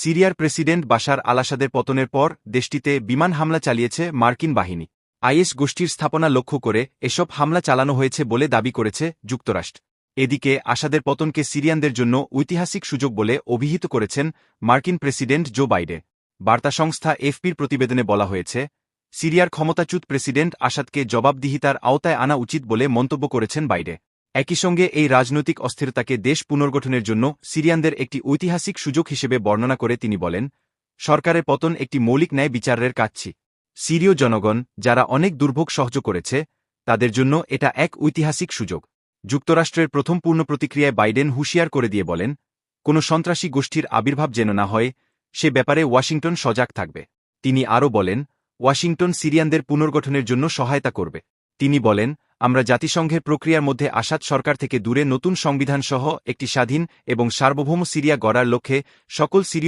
সিরিয়ার president Bashar আল আসাদের পতনের পর দেশটিতে বিমান হামলা চালিয়েছে মার্কিন বাহিনী। আইএস গোষ্ঠীর স্থাপনা লক্ষ্য করে এসব হামলা চালানো হয়েছে বলে দাবি করেছে যুক্তরাষ্ট্র। এদিকে আসাদের পতনকে সিরিয়ানদের জন্য ঐতিহাসিক সুযোগ বলে অভিহিত করেছেন মার্কিন প্রেসিডেন্ট জো বাইডেন। বার্তা সংস্থা এফপির প্রতিবেদনে বলা হয়েছে, সিরিয়ার ক্ষমতাচ্যুত প্রেসিডেন্ট আসাদকে জবাবদিহিতার আওতায় আনা উচিত বলে মন্তব্য করেছেন বাইডেন। একই সঙ্গে এই রাজনৈতিক অস্থিরতাকে দেশ পুনর্গঠনের জন্য সিরিয়ানদের একটি ঐতিহাসিক সুযোগ হিসেবে বর্ণনা করে তিনি বলেন, সরকারের পতন একটি মৌলিক ন্যায় বিচারের কাজছি। সিরীয় জনগণ, যারা অনেক দুর্ভোগ সহ্য করেছে, তাদের জন্য এটা এক ঐতিহাসিক সুযোগ। যুক্তরাষ্ট্রের প্রথম পূর্ণ প্রতিক্রিয়ায় বাইডেন হুঁশিয়ার করে দিয়ে বলেন, কোনো সন্ত্রাসী গোষ্ঠীর আবির্ভাব যেন না হয়, সে ব্যাপারে ওয়াশিংটন সজাগ থাকবে। তিনি আরও বলেন, ওয়াশিংটন সিরিয়ানদের পুনর্গঠনের জন্য সহায়তা করবে। তিনি বলেন, আমরা জাতিসংঘের প্রক্রিয়ার মধ্যে আসাদ সরকার থেকে দূরে নতুন সংবিধান সহ একটি স্বাধীন এবং সার্বভৌম সিরিয়া গড়ার লক্ষ্যে সকল সিরীয়